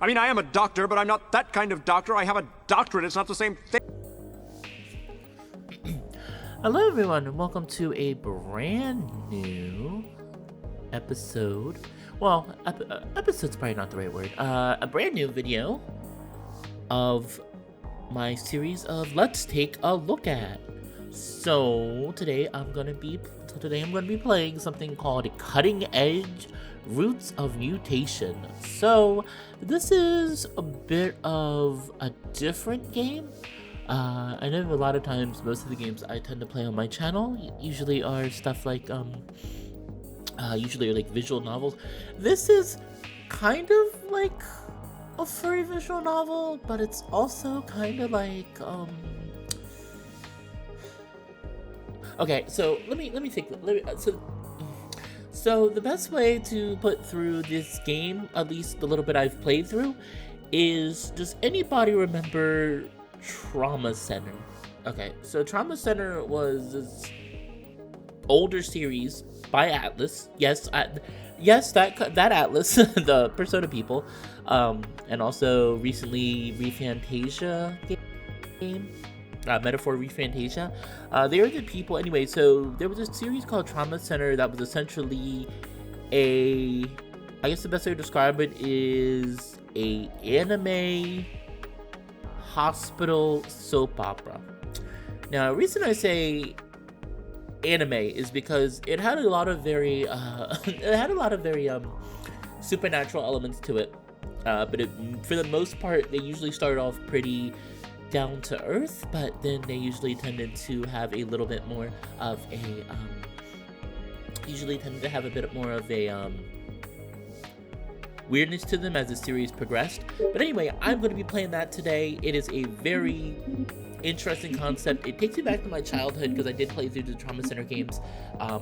I mean, I am a doctor, but I'm not that kind of doctor. I have a doctorate. It's not the same thing. Hello everyone and welcome to a brand new episode. Well, episode's probably not the right word. A brand new video of my series of Let's Take a Look At. So today I'm gonna be playing something called Cutting Edge Roots of Mutation. So this is a bit of a different game. I know a lot of times most of the games I tend to play on my channel usually are stuff like usually are like visual novels. This is kind of like a furry visual novel, but it's also kind of like okay, so let me think. So the best way to put through this game, at least the little bit I've played through, is, does anybody remember Trauma Center? Okay, so Trauma Center was this older series by Atlas. Yes, that Atlas, the Persona people, and also recently ReFantasia game. Metaphor ReFantasia. They were the people anyway. So there was a series called Trauma Center that was essentially I guess the best way to describe it is a anime hospital soap opera. Now, the reason I say anime is because it had a lot of very supernatural elements to it. But for the most part, they usually started off pretty down to earth, but then they usually tended to have a little bit more of a weirdness to them as the series progressed. But anyway, I'm going to be playing that today. It is a very interesting concept. It takes me back to my childhood because I did play through the Trauma Center games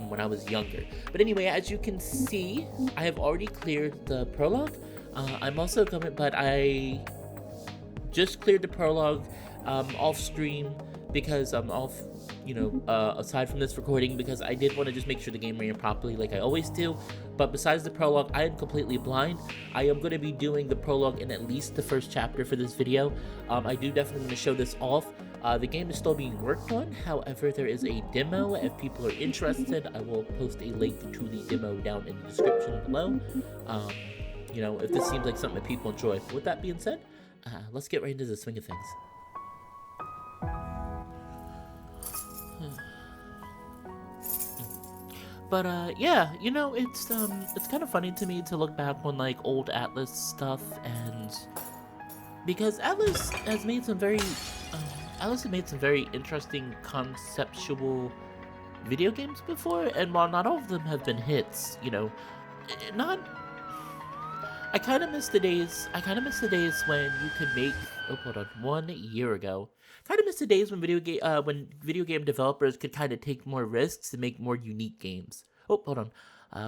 when I was younger. But anyway, as you can see, I have already cleared the prologue. I just cleared the prologue off stream because I'm off, aside from this recording, because I did want to just make sure the game ran properly like I always do. But besides the prologue, I am completely blind. I am going to be doing the prologue in at least the first chapter for this video. I do definitely want to show this off. The game is still being worked on. However, there is a demo. If people are interested, I will post a link to the demo down in the description below. If this seems like something that people enjoy. With that being said, let's get right into the swing of things. But yeah, it's kind of funny to me to look back on like old Atlas stuff, and because Atlas has made some very interesting conceptual video games before, and while not all of them have been hits, I kind of miss the days when you could make 1 year ago. Kind of miss the days when video game developers could kind of take more risks and make more unique games.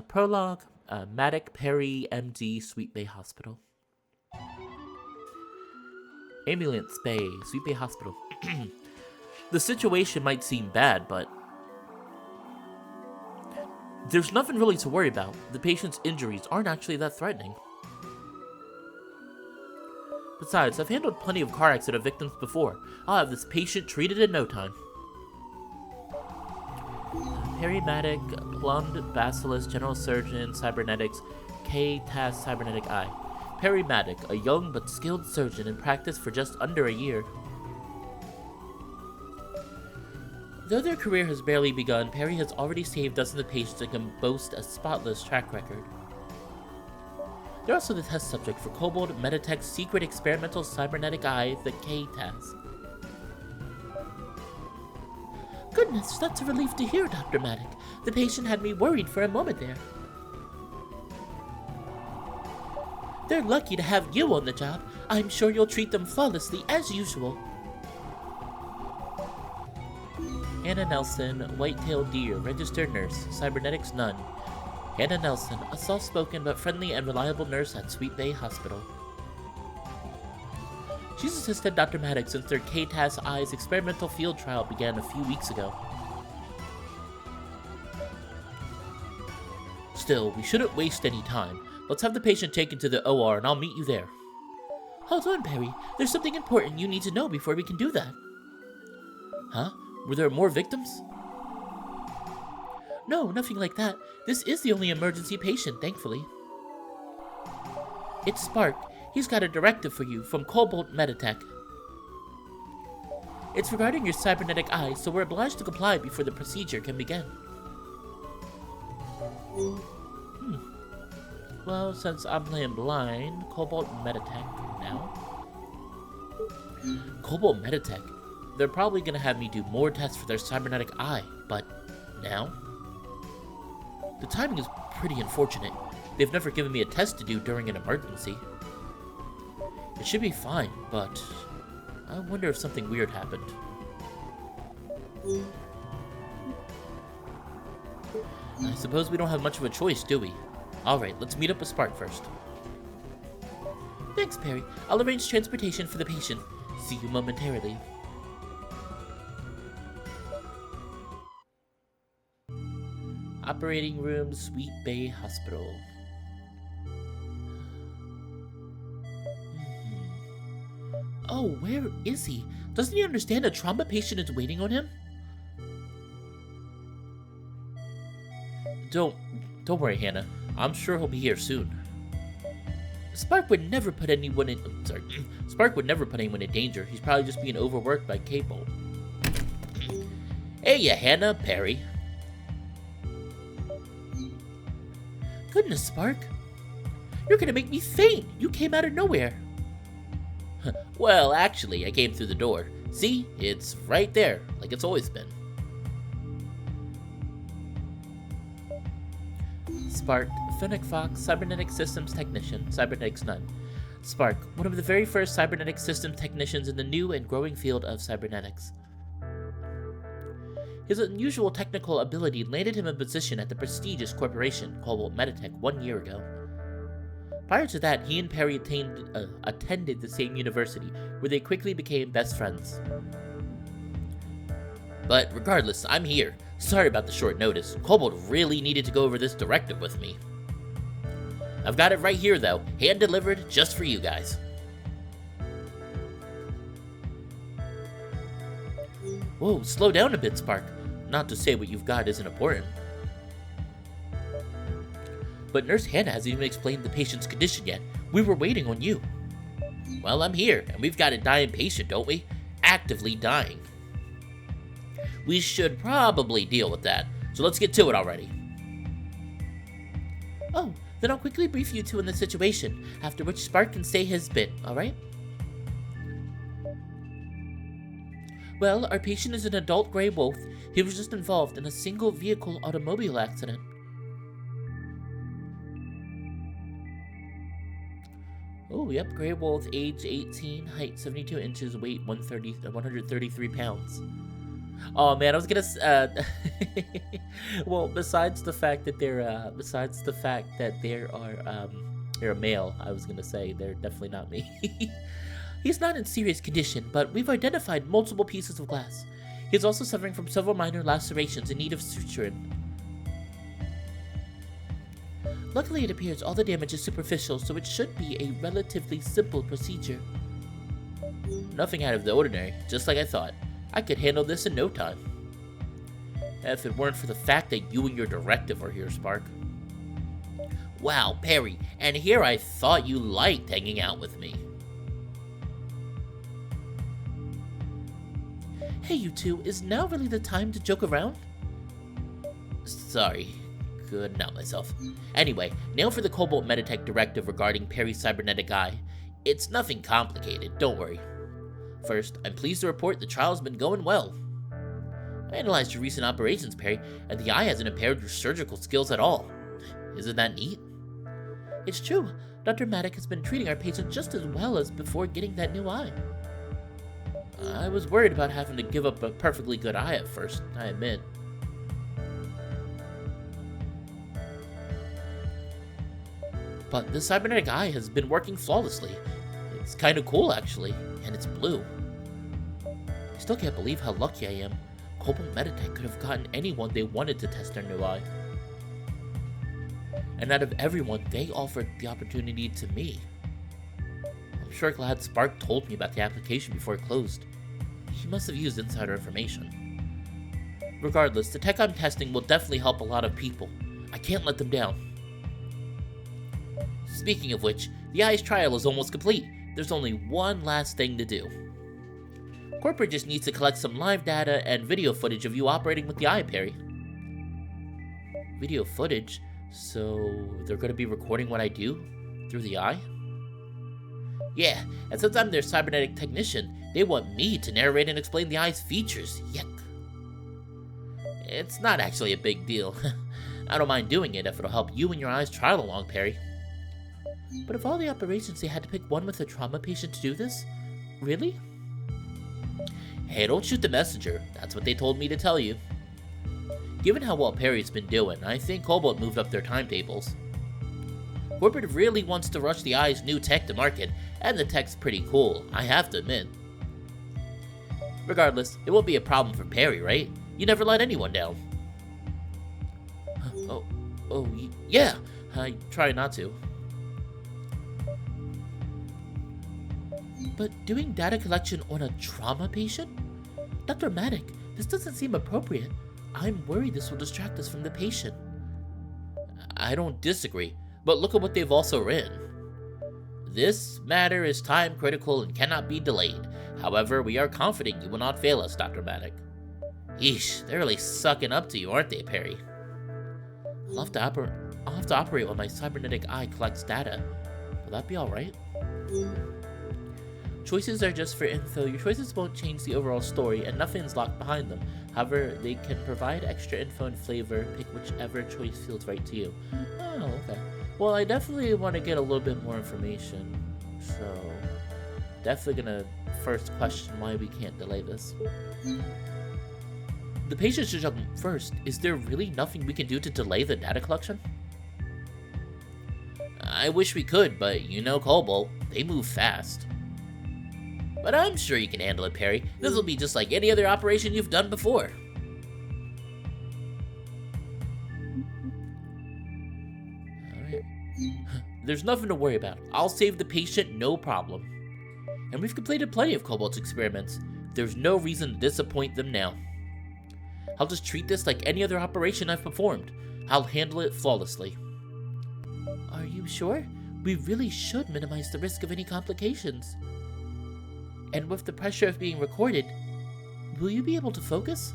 Prologue, Maddock, Peri, MD, Sweet Bay Hospital. Ambulance Bay, Sweet Bay Hospital. The situation might seem bad, but there's nothing really to worry about. The patient's injuries aren't actually that threatening. Besides, I've handled plenty of car accident victims before. I'll have this patient treated in no time. Peri Maddock, plumed, basilisk, general surgeon, cybernetics, K-TAS cybernetic eye. Peri Maddock, a young but skilled surgeon in practice for just under a year. Though their career has barely begun, Peri has already saved dozens of patients and can boast a spotless track record. They're also the test subject for Kobold Meditech's secret experimental cybernetic eye, the K-TAS. Goodness, that's a relief to hear, Dr. Maddock. The patient had me worried for a moment there. They're lucky to have you on the job. I'm sure you'll treat them flawlessly as usual. Hannah Nelson, white-tailed deer, registered nurse, cybernetics nun. Hannah Nelson, a soft-spoken but friendly and reliable nurse at Sweet Bay Hospital. She's assisted Dr. Maddock since their K-TAS Eyes experimental field trial began a few weeks ago. Still, we shouldn't waste any time. Let's have the patient taken to the OR and I'll meet you there. Hold on, Peri. There's something important you need to know before we can do that. Huh? Were there more victims? No, nothing like that. This is the only emergency patient, thankfully. It's Spark. He's got a directive for you from Peri Maddock. It's regarding your cybernetic eye, so we're obliged to comply before the procedure can begin. Well, since I'm playing blind, Peri Maddock now. Peri Maddock. They're probably gonna have me do more tests for their cybernetic eye, but now? The timing is pretty unfortunate. They've never given me a test to do during an emergency. It should be fine, but I wonder if something weird happened. I suppose we don't have much of a choice, do we? Alright, let's meet up with Spark first. Thanks, Peri. I'll arrange transportation for the patient. See you momentarily. Operating room, Sweet Bay Hospital. Oh, where is he? Doesn't he understand a trauma patient is waiting on him? Don't worry, Hannah. I'm sure he'll be here soon. Spark would never put anyone in. Spark would never put anyone in danger. He's probably just being overworked by Cable. Hey, Hannah, Peri. Goodness, Spark. You're gonna make me faint. You came out of nowhere. Well, actually, I came through the door. See? It's right there, like it's always been. Spark, Fennec Fox, Cybernetic Systems Technician, Cybernetics none. Spark, one of the very first cybernetic systems technicians in the new and growing field of cybernetics. His unusual technical ability landed him a position at the prestigious corporation called Meditech 1 year ago. Prior to that, he and Peri attended the same university, where they quickly became best friends. But regardless, I'm here. Sorry about the short notice. Kobold really needed to go over this directive with me. I've got it right here, though, hand-delivered just for you guys. Whoa, slow down a bit, Spark. Not to say what you've got isn't important. But Nurse Hannah hasn't even explained the patient's condition yet. We were waiting on you. Well, I'm here, and we've got a dying patient, don't we? Actively dying. We should probably deal with that, so let's get to it already. Oh, then I'll quickly brief you two on the situation, after which Spark can say his bit, alright? Well, our patient is an adult gray wolf. He was just involved in a single vehicle automobile accident. Oh, yep, gray wolf, age 18, height 72 inches, weight 133 pounds. Oh man, I was gonna. Well, besides the fact that they're a male, I was gonna say they're definitely not me. He's not in serious condition, but we've identified multiple pieces of glass. He's also suffering from several minor lacerations in need of suturing. Luckily, it appears all the damage is superficial, so it should be a relatively simple procedure. Nothing out of the ordinary, just like I thought. I could handle this in no time. If it weren't for the fact that you and your directive are here, Spark. Wow, Peri, and here I thought you liked hanging out with me. Hey, you two, is now really the time to joke around? Sorry. Couldn't help myself. Anyway, now for the Peri Maddock directive regarding Peri's cybernetic eye. It's nothing complicated, don't worry. First, I'm pleased to report the trial's been going well. I analyzed your recent operations, Peri, and the eye hasn't impaired your surgical skills at all. Isn't that neat? It's true. Dr. Maddock has been treating our patient just as well as before getting that new eye. I was worried about having to give up a perfectly good eye at first, I admit. But the cybernetic eye has been working flawlessly. It's kind of cool, actually, and it's blue. I still can't believe how lucky I am. Peri Maddock could have gotten anyone they wanted to test their new eye. And out of everyone, they offered the opportunity to me. I'm sure glad Spark told me about the application before it closed. He must have used insider information. Regardless, the tech I'm testing will definitely help a lot of people. I can't let them down. Speaking of which, the eye's trial is almost complete. There's only one last thing to do. Corporate just needs to collect some live data and video footage of you operating with the eye, Peri. Video footage? So they're going to be recording what I do through the eye? Yeah, and since I'm their cybernetic technician, they want me to narrate and explain the eye's features. Yuck. It's not actually a big deal. I don't mind doing it if it'll help you and your eye's trial along, Peri. But of all the operations, they had to pick one with a trauma patient to do this? Really? Hey, don't shoot the messenger. That's what they told me to tell you. Given how well Peri's been doing, I think Cobalt moved up their timetables. Corporate really wants to rush the eye's new tech to market, and the tech's pretty cool, I have to admit. Regardless, it won't be a problem for Peri, right? You never let anyone down. Yeah, I try not to. But doing data collection on a trauma patient? Dr. Maddock, this doesn't seem appropriate. I'm worried this will distract us from the patient. I don't disagree, but look at what they've also written. This matter is time critical and cannot be delayed. However, we are confident you will not fail us, Dr. Maddock. Yeesh, they're really sucking up to you, aren't they, Peri? I'll have to operate while my cybernetic eye collects data. Will that be alright? Choices are just for info. Your choices won't change the overall story, and nothing's locked behind them. However, they can provide extra info and flavor. Pick whichever choice feels right to you. Oh, okay. Well, I definitely want to get a little bit more information. So, definitely gonna first question why we can't delay this. The patient should jump first. Is there really nothing we can do to delay the data collection? I wish we could, but you know Cobalt. They move fast. But I'm sure you can handle it, Peri. This will be just like any other operation you've done before. Alright. There's nothing to worry about. I'll save the patient, no problem. And we've completed plenty of Cobalt's experiments. There's no reason to disappoint them now. I'll just treat this like any other operation I've performed. I'll handle it flawlessly. Are you sure? We really should minimize the risk of any complications. And with the pressure of being recorded, will you be able to focus?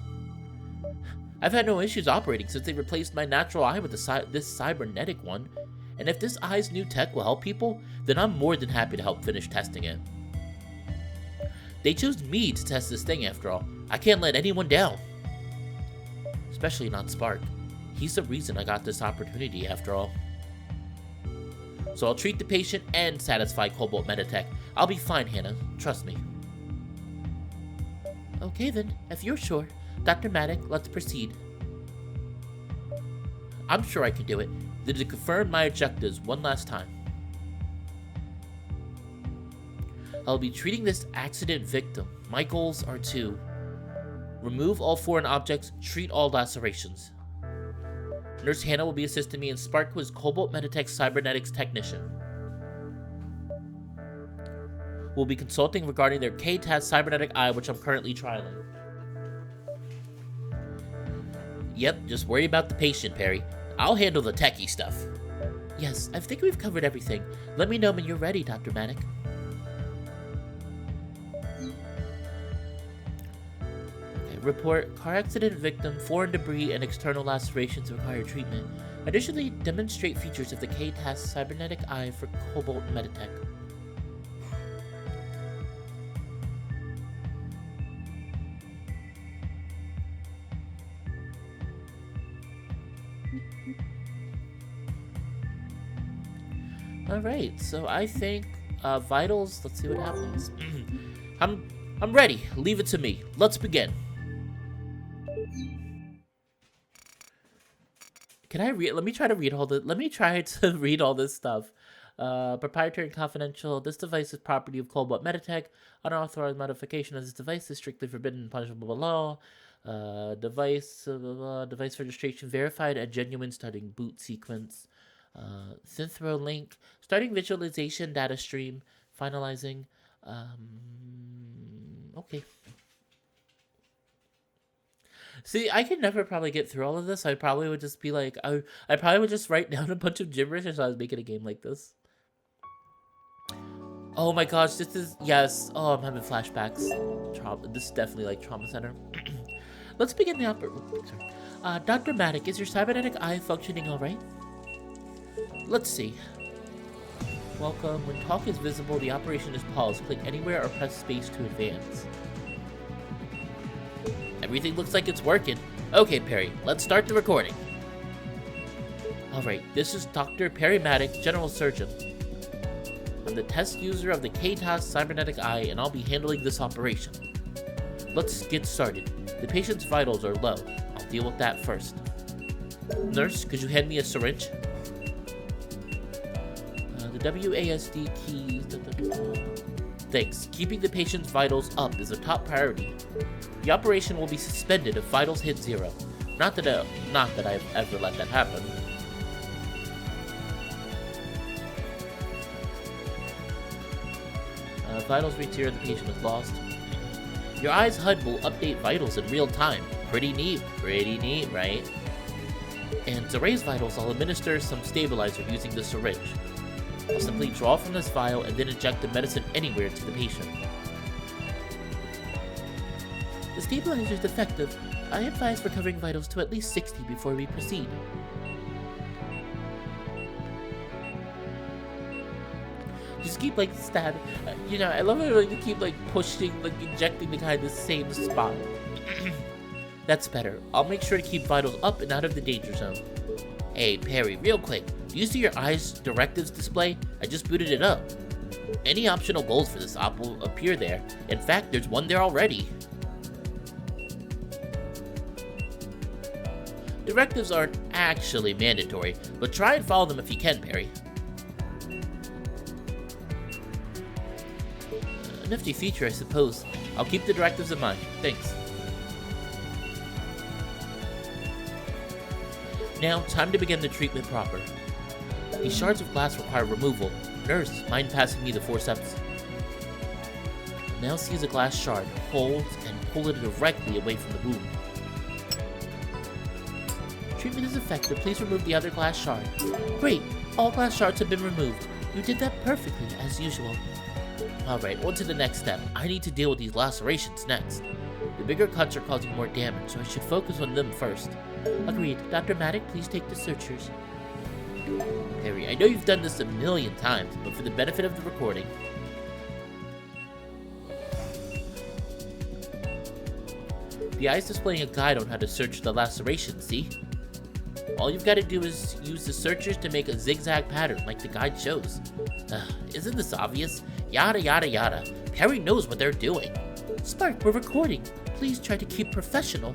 I've had no issues operating since they replaced my natural eye with this cybernetic one, and if this eye's new tech will help people, then I'm more than happy to help finish testing it. They chose me to test this thing after all. I can't let anyone down. Especially not Spark. He's the reason I got this opportunity after all. So I'll treat the patient and satisfy Cobalt Meditech. I'll be fine, Hannah. Trust me. Okay then, if you're sure. Dr. Maddock, let's proceed. I'm sure I can do it. Then to confirm my objectives one last time. I'll be treating this accident victim. My goals are to remove all foreign objects, treat all lacerations. Nurse Hannah will be assisting me, and Spark was Cobalt Meditech's cybernetics technician. We'll be consulting regarding their K-TAS cybernetic eye, which I'm currently trialing. Yep, just worry about the patient, Peri. I'll handle the techie stuff. Yes, I think we've covered everything. Let me know when you're ready, Dr. Maddock. Report, car accident victim, foreign debris, and external lacerations require treatment. Additionally, demonstrate features of the K-TAS cybernetic eye for Cobalt Meditech. Alright, so I think vitals, let's see what happens. I'm ready. Leave it to me. Let's begin. Can I read? Let me try to read all the. Let me try to read all this stuff. Proprietary and confidential. This device is property of Cobalt Meditech. Unauthorized modification of this device is strictly forbidden and punishable by law. Device registration verified and genuine starting boot sequence. Synthro link. Starting visualization data stream. Finalizing. Okay. See, I could never probably get through all of this. I probably would just be like, I probably would just write down a bunch of gibberish as I was making a game like this. Oh my gosh, this is, yes. Oh, I'm having flashbacks. This is definitely like trauma center. Let's begin the operation. Dr. Maddock, is your cybernetic eye functioning all right? Let's see. Welcome. When talk is visible, the operation is paused. Click anywhere or press space to advance. Everything looks like it's working. Okay, Peri, let's start the recording. Alright, this is Dr. Peri Maddock, General Surgeon. I'm the test user of the KTOS Cybernetic Eye, and I'll be handling this operation. Let's get started. The patient's vitals are low. I'll deal with that first. Nurse, could you hand me a syringe? The WASD key... Thanks. Keeping the patient's vitals up is a top priority. The operation will be suspended if vitals hit 0. Not that I've ever let that happen. Vitals reach 0, the patient is lost. Your eye's HUD will update vitals in real time. Pretty neat, right? And to raise vitals, I'll administer some stabilizer using the syringe. I'll simply draw from this vial and then inject the medicine anywhere to the patient. The stabilizer is effective. I advise recovering vitals to at least 60 before we proceed. Just keep like stab. You know, I love it when you keep like pushing, like injecting the guy in the same spot. That's better. I'll make sure to keep vitals up and out of the danger zone. Hey, Peri, real quick. Do you see your eye's directives display? I just booted it up. Any optional goals for this op will appear there. In fact, there's one there already. Directives aren't actually mandatory, but try and follow them if you can, Peri. A nifty feature, I suppose. I'll keep the directives in mind. Thanks. Now, time to begin the treatment proper. These shards of glass require removal. Nurse, mind passing me the forceps? Now seize a glass shard, hold, and pull it directly away from the wound. Treatment is effective. Please remove the other glass shard. Great! All glass shards have been removed. You did that perfectly, as usual. Alright, on to the next step. I need to deal with these lacerations next. The bigger cuts are causing more damage, so I should focus on them first. Agreed. Dr. Maddock, please take the sutures. Peri, I know you've done this a million times, but for the benefit of the recording... The eye's displaying a guide on how to search the laceration, see? All you've got to do is use the searchers to make a zigzag pattern like the guide shows. Isn't this obvious? Yada yada yada. Peri knows what they're doing. Spark, we're recording. Please try to keep professional.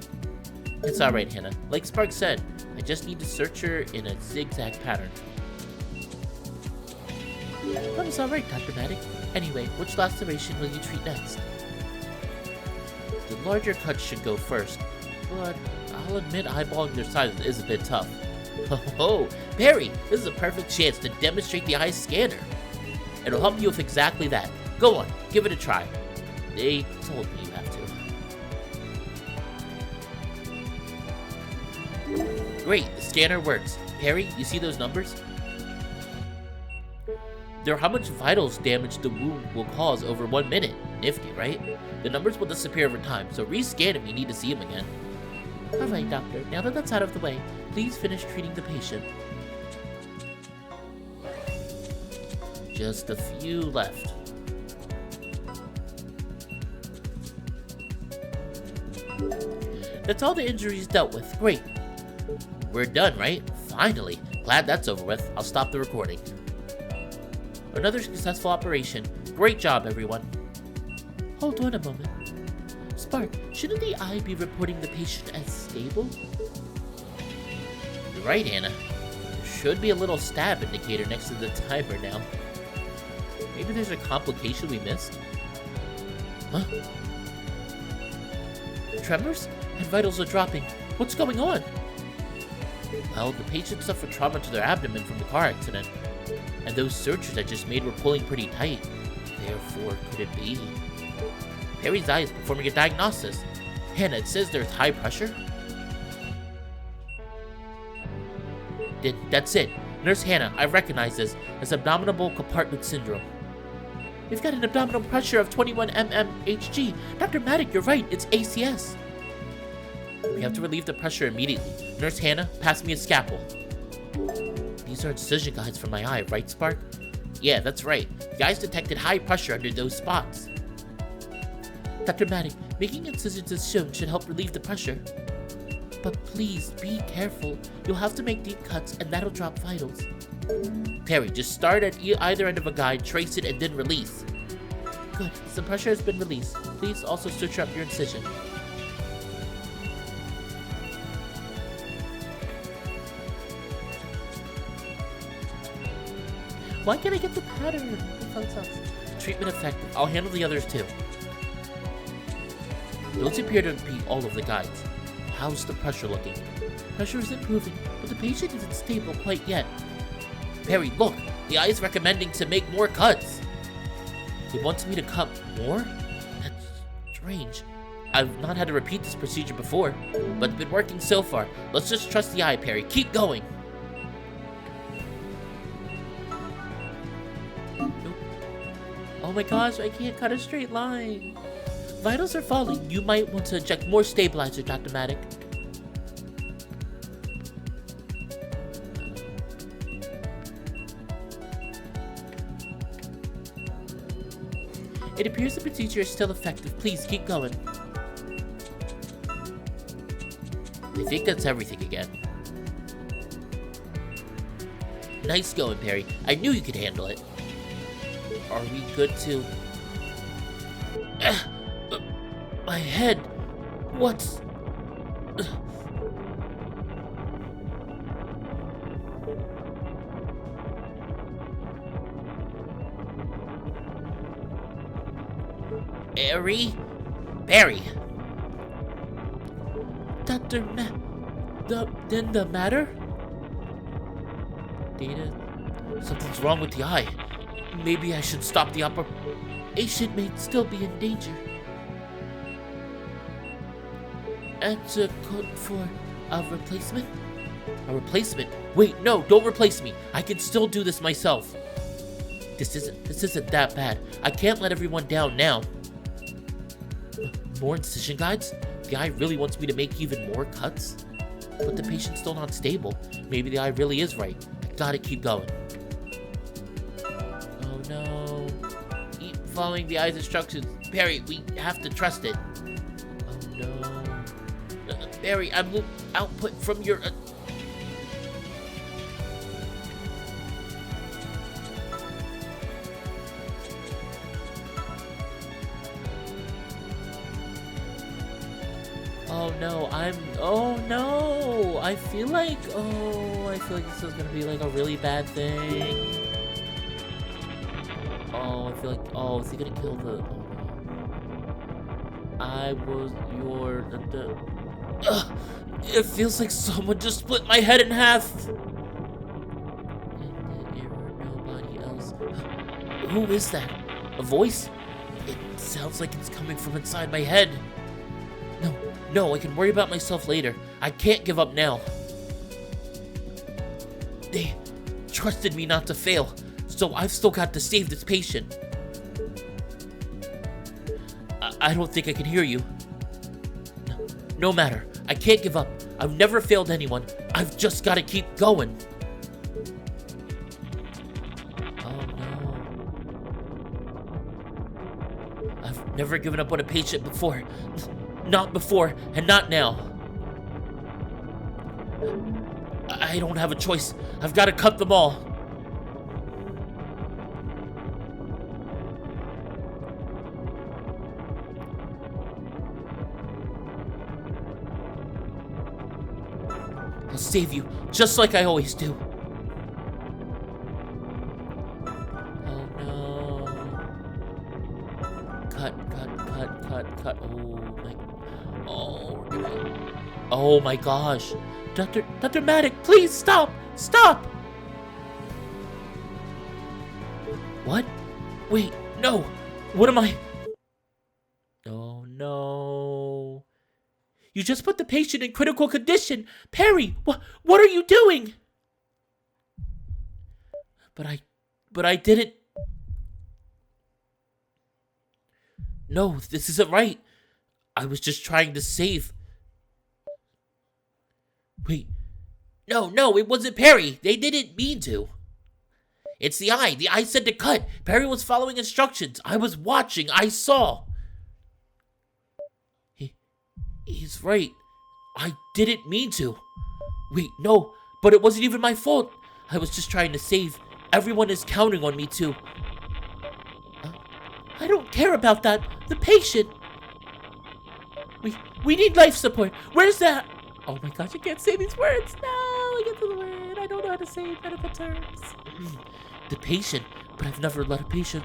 It's alright, Hannah. Like Spark said, I just need to search her in a zigzag pattern. That was alright, Dr. Maddock. Anyway, which laceration will you treat next? The larger cuts should go first, but I'll admit eyeballing their size is a bit tough. Oh, Peri, this is a perfect chance to demonstrate the eye scanner. It'll help you with exactly that. Go on, give it a try. They told me you have to. Great, the scanner works. Peri, you see those numbers? They're how much vitals damage the wound will cause over 1 minute. Nifty, right? The numbers will disappear over time, so rescan if you need to see them again. Alright, Doctor, now that that's out of the way, please finish treating the patient. Just a few left. That's all the injuries dealt with. Great. We're done, right? Finally. Glad that's over with. I'll stop the recording. Another successful operation. Great job, everyone. Hold on a moment. Spark, shouldn't the eye be reporting the patient as stable? You're right, Anna. There should be a little stab indicator next to the timer now. Maybe there's a complication we missed? Huh? Tremors? And vitals are dropping. What's going on? Well, the patient suffered trauma to their abdomen from the car accident. And those sutures I just made were pulling pretty tight. therefore could it be? Peri's eye is performing a diagnosis. Hannah, it says there's high pressure. That's it. Nurse Hannah, I recognize this as abdominal compartment syndrome. We've got an abdominal pressure of 21 mmHg. Dr. Maddock, you're right. It's ACS. We have to relieve the pressure immediately. Nurse Hannah, pass me a scalpel. These are incision guides for my eye, right, Spark? Yeah, that's right. The eyes detected high pressure under those spots. Dr. Maddock, making incisions as shown should help relieve the pressure. But please, be careful. You'll have to make deep cuts, and that'll drop vitals. Peri, just start at either end of a guide, trace it, and then release. Good. Some pressure has been released. Please also suture up your incision. Why can't I get the pattern? Treatment effective. I'll handle the others too. Those appear to be all of the guides. How's the pressure looking? Pressure is improving, but the patient isn't stable quite yet. Peri, look! The eye is recommending to make more cuts! It wants me to cut more? That's strange. I've not had to repeat this procedure before, but it's been working so far. Let's just trust the eye, Peri. Keep going! Oh my gosh, I can't cut a straight line. Vitals are falling. You might want to inject more stabilizer, Dr. Maddock. It appears the procedure is still effective. Please keep going. I think that's everything again. Nice going, Peri. I knew you could handle it. Are we good to... my head. What's... Peri? Peri! Dr. Then the matter? Data? Something's wrong with the eye. Maybe I should stop the operation. Patient may still be in danger. Answer code for a replacement? A replacement? Wait, no, don't replace me. I can still do this myself. This isn't that bad. I can't let everyone down now. More incision guides? The eye really wants me to make even more cuts? But the patient's still not stable. Maybe the eye really is right. I gotta keep going. Oh no. Keep following the eye's instructions. Peri, we have to trust it. Oh no. Peri, I'm output from your... Oh no, oh no, I feel like this is gonna be like a really bad thing. Oh, I feel like, is he gonna kill the, oh no. I was your, it feels like someone just split my head in half. And there were nobody else. Who is that? A voice? It sounds like it's coming from inside my head. No, I can worry about myself later. I can't give up now. They trusted me not to fail, so I've still got to save this patient. I don't think I can hear you. No matter. I can't give up. I've never failed anyone. I've just got to keep going. Oh no. I've never given up on a patient before. Not before, and not now. I don't have a choice. I've got to cut them all. I'll save you, just like I always do. Oh no. Cut. Oh my gosh. Dr. Maddock, please stop! Stop! What? Wait, no! What am I? Oh no. You just put the patient in critical condition. Peri, what are you doing? But I didn't. No, this isn't right. I was just trying to save. Wait. No, it wasn't Peri. They didn't mean to. It's the eye. The eye said to cut. Peri was following instructions. I was watching. I saw. He's right. I didn't mean to. Wait, no. But it wasn't even my fault. I was just trying to save. Everyone is counting on me to. I don't care about that. The patient. We need life support. Where's that? Oh my gosh, I can't say these words. No, I get to the word. I don't know how to say medical terms. The patient, but I've never let a patient.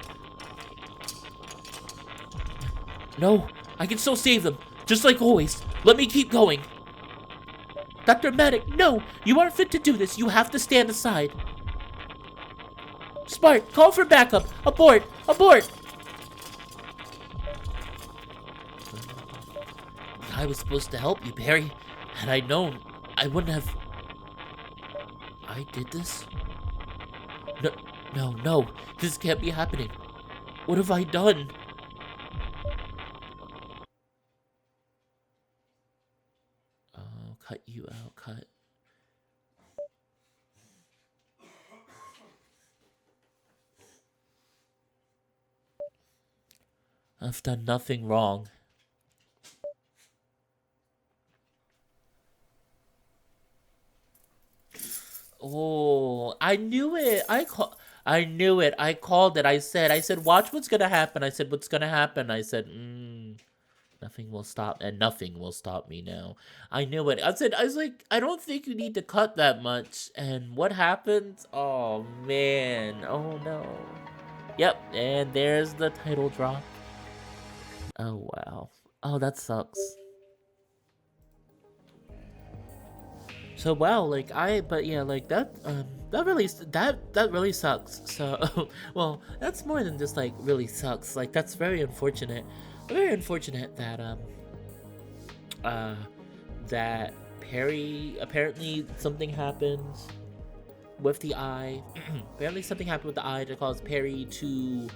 No, I can still save them, just like always. Let me keep going. Dr. Maddock, no, you aren't fit to do this. You have to stand aside. Smart, call for backup. Abort, abort. I was supposed to help you, Peri. Had I known, I wouldn't have. I did this? No, this can't be happening. What have I done? Oh, cut you out, cut. I've done nothing wrong. Oh, I knew it. I knew it. I called it. I said, watch what's gonna happen. I said, what's gonna happen? I said, nothing will stop, and nothing will stop me now. I knew it. I was like, I don't think you need to cut that much. And what happened? Oh, man. Oh, no. Yep, and there's the title drop. Oh, wow. Oh, that sucks. So wow, like but yeah, like that really sucks. So well, that's more than just like really sucks. Like that's very unfortunate. Very unfortunate that that Peri, apparently something happened with the eye. Apparently something happened with the eye that caused Peri to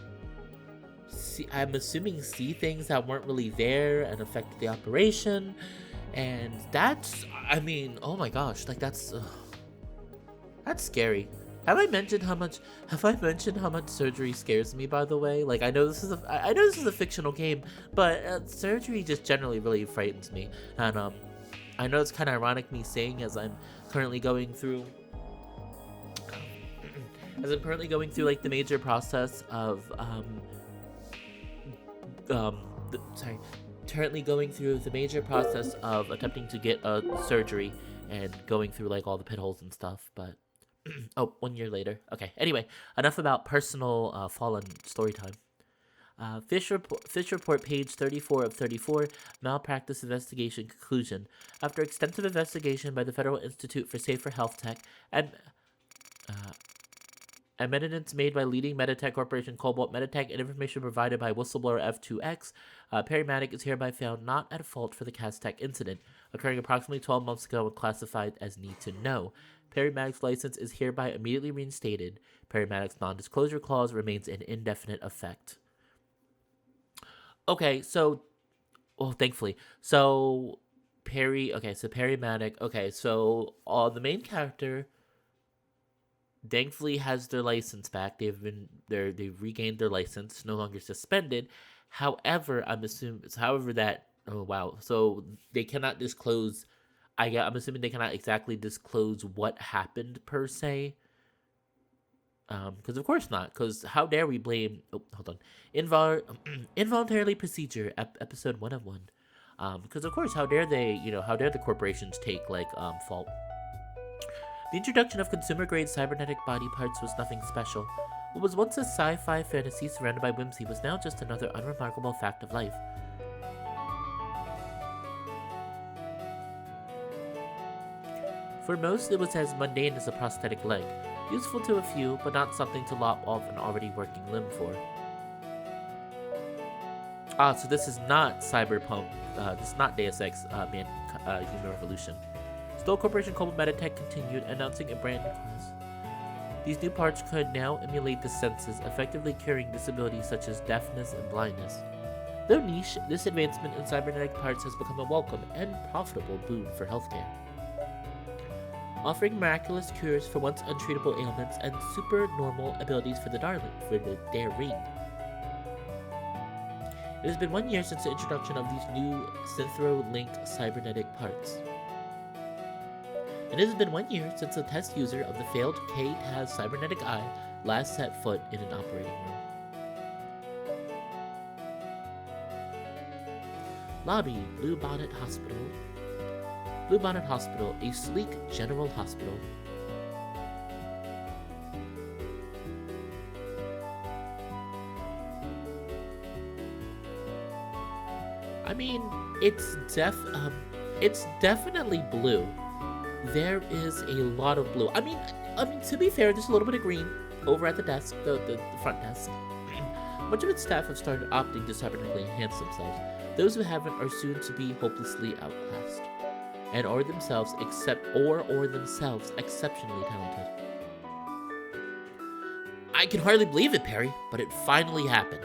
see, I'm assuming, see things that weren't really there and affected the operation. And that's, I mean, oh my gosh, like that's scary. Have I mentioned how much surgery scares me, by the way? Like, I know this is a fictional game, but surgery just generally really frightens me. And I know it's kind of ironic me saying as I'm currently going through like the major process of currently going through the major process of attempting to get a surgery and going through like all the pit holes and stuff, but oh, 1 year later. Okay, anyway, enough about personal fallen story time. Fish report page 34 of 34, malpractice investigation conclusion. After extensive investigation by the Federal Institute for Safer Health Tech and amendments made by leading Meditech Corporation Cobalt Meditech and information provided by whistleblower F2X, Peri Maddock is hereby found not at fault for the Castech incident, occurring approximately 12 months ago and classified as need to know. Peri Maddock's license is hereby immediately reinstated. Peri Maddock's non-disclosure clause remains in indefinite effect. Okay, so, well, thankfully. So, Peri Maddock, okay, so the main character thankfully has their license back. They've regained their license, no longer suspended. However, I'm so they cannot disclose. I'm assuming they cannot exactly disclose what happened per se. Because of course not. Because how dare we blame? Oh, hold on. Involuntarily procedure, episode 1 of 1. Because of course, how dare they? How dare the corporations take like fault? The introduction of consumer-grade cybernetic body parts was nothing special. What was once a sci-fi fantasy surrounded by whimsy was now just another unremarkable fact of life. For most, it was as mundane as a prosthetic leg, useful to a few, but not something to lop off an already working limb for. So this is not Cyberpunk. This is not Deus Ex Human Revolution. Stoll Corporation Peri Maddock continued, announcing a brand new class. These new parts could now emulate the senses, effectively curing disabilities such as deafness and blindness. Though niche, this advancement in cybernetic parts has become a welcome and profitable boon for healthcare, offering miraculous cures for once untreatable ailments and supernormal abilities for the daring. It has been 1 year since the introduction of these new synthro-linked cybernetic parts. And it has been 1 year since the test user of the failed K-TAS cybernetic eye last set foot in an operating room. Lobby, Blue Bonnet Hospital. Blue Bonnet Hospital, a sleek general hospital. I mean, it's definitely blue. There is a lot of blue. I mean, to be fair, there's a little bit of green over at the desk, the front desk. Much of its staff have started opting to cybernetically enhance themselves. Those who haven't are soon to be hopelessly outclassed, and are themselves exceptionally talented. I can hardly believe it, Peri, but it finally happened.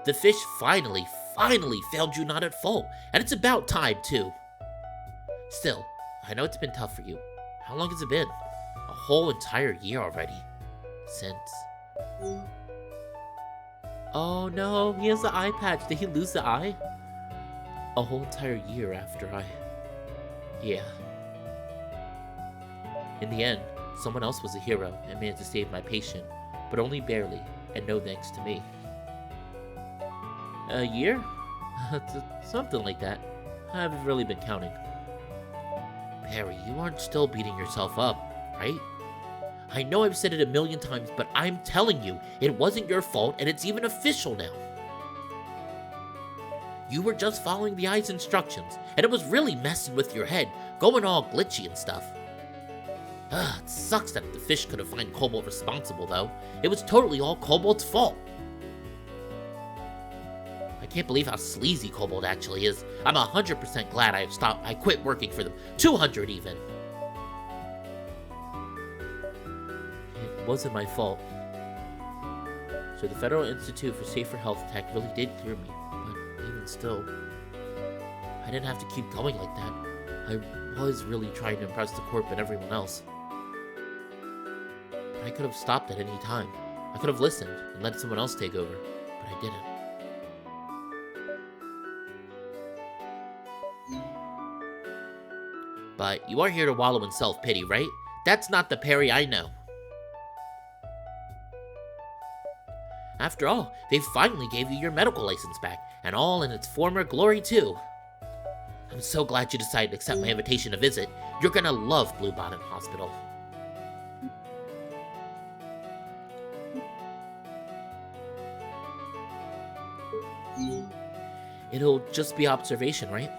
The fish finally found you not at fault, and it's about time, too. Still, I know it's been tough for you. How long has it been? A whole entire year already. Since... Oh no, he has the eye patch. Did he lose the eye? A whole entire year after Yeah. In the end, someone else was a hero and managed to save my patient, but only barely, and no thanks to me. A year? Something like that. I haven't really been counting. Peri, you aren't still beating yourself up, right? I know I've said it a million times, but I'm telling you, it wasn't your fault, and it's even official now. You were just following the eye's instructions, and it was really messing with your head, going all glitchy and stuff. It sucks that the fish couldn't find Cobalt responsible, though. It was totally all Cobalt's fault. I can't believe how sleazy Cobalt actually is. I'm 100% glad I quit working for them. 200 even. It wasn't my fault. So the Federal Institute for Safer Health Tech really did clear me, but even still, I didn't have to keep going like that. I was really trying to impress the Corp and everyone else. But I could have stopped at any time. I could have listened and let someone else take over, but I didn't. But you aren't here to wallow in self-pity, right? That's not the Peri I know. After all, they finally gave you your medical license back, and all in its former glory too. I'm so glad you decided to accept my invitation to visit. You're gonna love Blue Bonnet Hospital. It'll just be observation, right?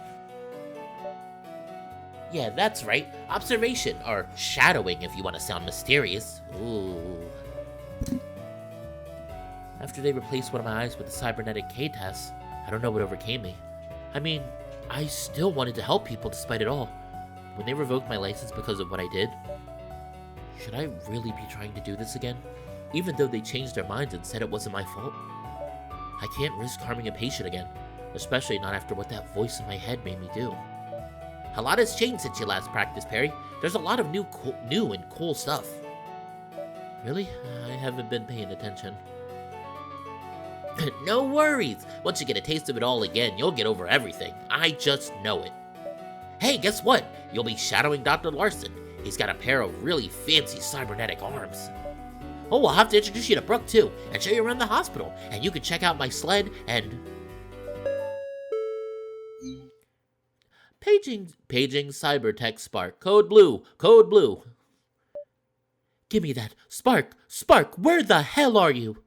Yeah, that's right. Observation, or shadowing if you want to sound mysterious. Ooh. After they replaced one of my eyes with the cybernetic K-TAS, I don't know what overcame me. I mean, I still wanted to help people despite it all. When they revoked my license because of what I did, should I really be trying to do this again? Even though they changed their minds and said it wasn't my fault? I can't risk harming a patient again, especially not after what that voice in my head made me do. A lot has changed since you last practiced, Peri. There's a lot of new and cool stuff. Really? I haven't been paying attention. No worries. Once you get a taste of it all again, you'll get over everything. I just know it. Hey, guess what? You'll be shadowing Dr. Larson. He's got a pair of really fancy cybernetic arms. Oh, I'll have to introduce you to Brooke, too, and show you around the hospital. And you can check out my sled and... Paging Cybertech Spark. Code blue. Code blue. Give me that. Spark. Spark, where the hell are you?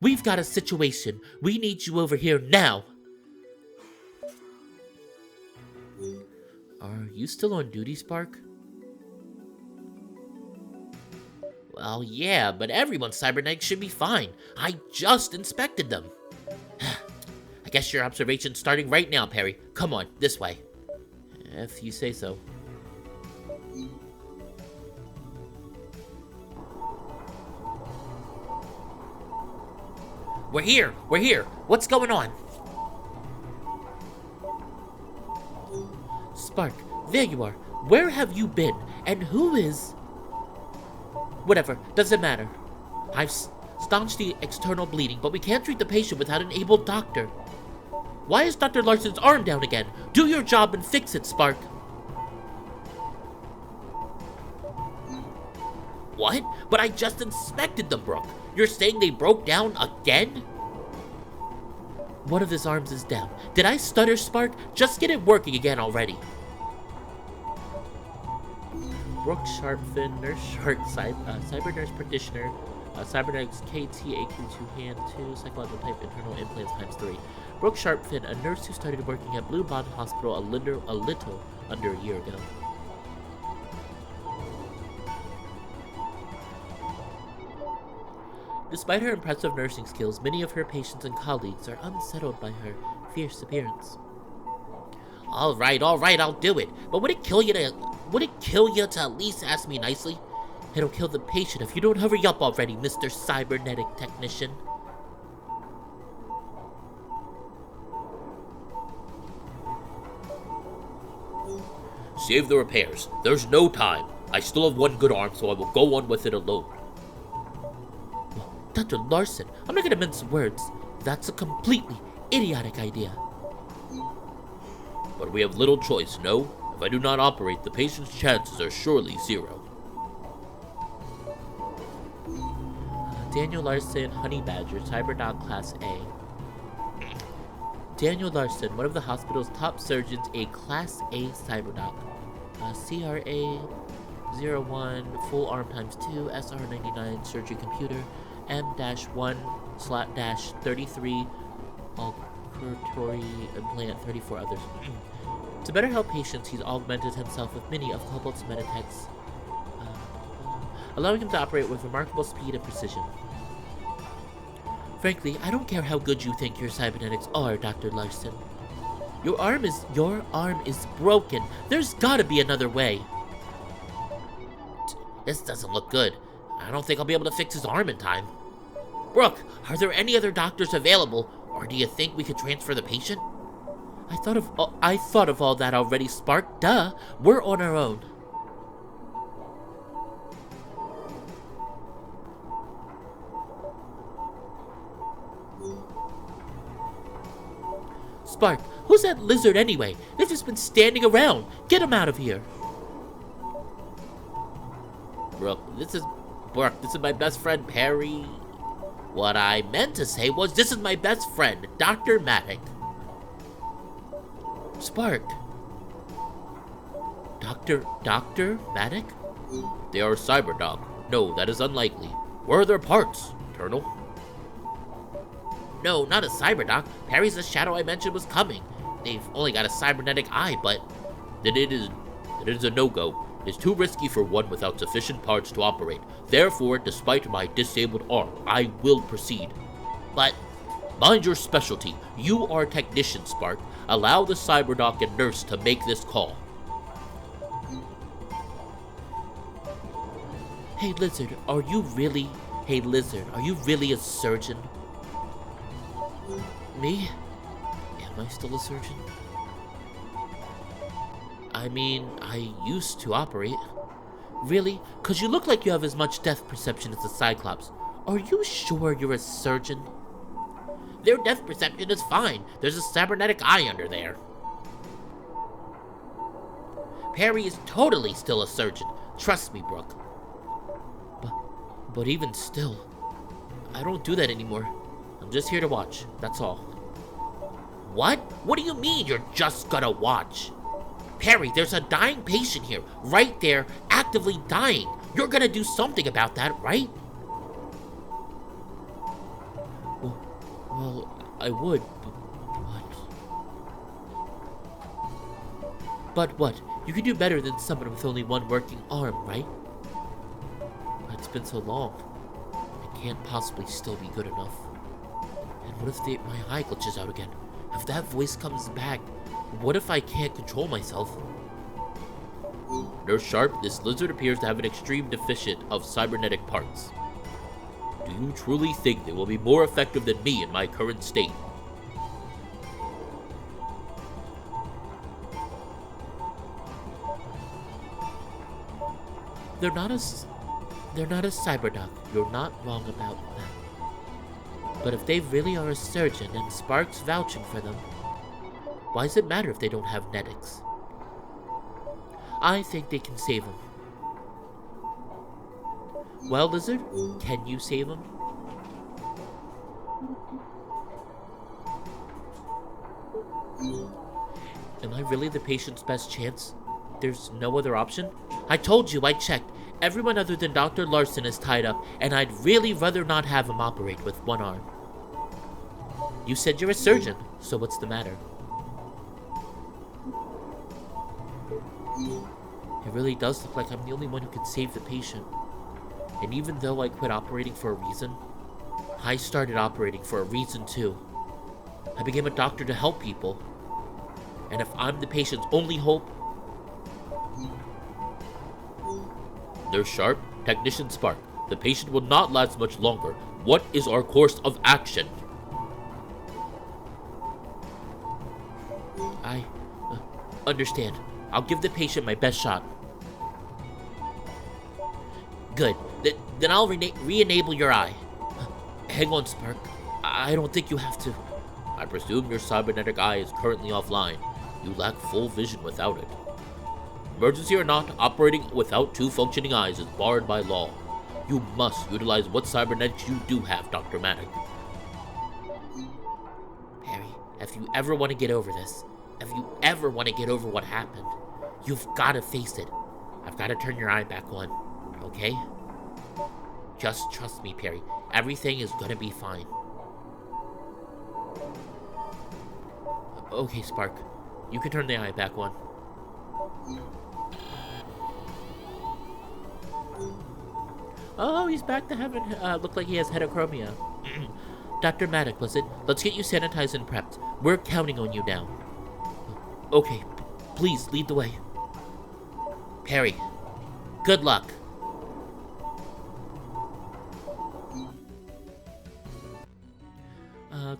We've got a situation. We need you over here now. Are you still on duty, Spark? Well, yeah, but everyone's cybernetics should be fine. I just inspected them. I guess your observation's starting right now, Peri. Come on, this way. If you say so. We're here! We're here! What's going on? Spark, there you are. Where have you been? And who is... Whatever, doesn't matter. I've staunched the external bleeding, but we can't treat the patient without an able doctor. Why is Dr. Larson's arm down again? Do your job and fix it, Spark. What? But I just inspected them, Brooke. You're saying they broke down again? One of his arms is down. Did I stutter, Spark? Just get it working again already. Brooke Sharpfin, Nurse Shark, Cyber Nurse Practitioner, Cybernetics KT AQ2 Hand 2, Psychological Type Internal Implants ×3. Brooke Sharpfin, a nurse who started working at Blue Bond Hospital a little under a year ago. Despite her impressive nursing skills, many of her patients and colleagues are unsettled by her fierce appearance. All right, I'll do it. But would it kill you to at least ask me nicely? It'll kill the patient if you don't hurry up already, Mr. Cybernetic Technician. Save the repairs. There's no time. I still have one good arm, so I will go on with it alone. Dr. Larson, I'm not gonna mince words. That's a completely idiotic idea. But we have little choice, no? If I do not operate, the patient's chances are surely 0. Daniel Larson, Honey Badger, Cyberdoc Class A. Daniel Larson, one of the hospital's top surgeons, a Class A Cyberdoc. CRA 01, full arm ×2, SR99, surgery computer, M-1/-33, operatory implant, 34 others. To better help patients, he's augmented himself with many of Cobalt's Meditech's, allowing him to operate with remarkable speed and precision. Frankly, I don't care how good you think your cybernetics are, Dr. Larson. Your arm is broken. There's gotta be another way. This doesn't look good. I don't think I'll be able to fix his arm in time. Brooke, are there any other doctors available, or do you think we could transfer the patient? I thought of all that already, Spark. Duh, we're on our own. Spark, who's that lizard anyway? They've just been standing around. Get him out of here. Brooke, this is my best friend, Peri. What I meant to say was, this is my best friend, Dr. Maddock. Spark. Dr. Maddock? They are Cyberdoc. No, that is unlikely. Where are their parts, Eternal? No, not a Cyberdoc. Peri's the shadow I mentioned was coming. They've only got a cybernetic eye, but then it is a no-go. It is too risky for one without sufficient parts to operate. Therefore, despite my disabled arm, I will proceed. But mind your specialty. You are technician, Spark. Allow the Cyberdoc and nurse to make this call. Hey, Lizard, are you really a surgeon? Me? Am I still a surgeon? I mean, I used to operate. Really? 'Cause you look like you have as much depth perception as the Cyclops. Are you sure you're a surgeon? Their depth perception is fine. There's a cybernetic eye under there. Peri is totally still a surgeon. Trust me, Brooke. But even still, I don't do that anymore. I'm just here to watch, that's all. What? What do you mean you're just gonna watch? Peri, there's a dying patient here, right there, actively dying. You're gonna do something about that, right? Well, I would, but what? You can do better than someone with only one working arm, right? It's been so long. It can't possibly still be good enough. And what if my eye glitches out again? If that voice comes back, what if I can't control myself? Nurse Sharp, this lizard appears to have an extreme deficit of cybernetic parts. Do you truly think they will be more effective than me in my current state? They're not a cyberdoc. You're not wrong about that. But if they really are a surgeon and Spark's vouching for them, why does it matter if they don't have netics? I think they can save him. Well, Lizard, can you save him? Am I really the patient's best chance? There's no other option? I told you, I checked. Everyone other than Dr. Larson is tied up, and I'd really rather not have him operate with one arm. You said you're a surgeon, so what's the matter? It really does look like I'm the only one who can save the patient. And even though I quit operating for a reason, I started operating for a reason too. I became a doctor to help people. And if I'm the patient's only hope... Nurse Sharp, Technician Spark, the patient will not last much longer. What is our course of action? I understand. I'll give the patient my best shot. Good. Then I'll re-enable your eye. Hang on, Spark. I don't think you have to. I presume your cybernetic eye is currently offline. You lack full vision without it. Emergency or not, operating without two functioning eyes is barred by law. You must utilize what cybernetics you do have, Dr. Maddock. Peri, if you ever want to get over this, if you ever want to get over what happened, you've got to face it. I've got to turn your eye back on, okay? Just trust me, Peri. Everything is gonna be fine. Okay, Spark. You can turn the eye back on. Oh, he's back to having look like he has heterochromia. Dr. Maddock, was it? Let's get you sanitized and prepped. We're counting on you now. Okay, please lead the way. Peri, good luck.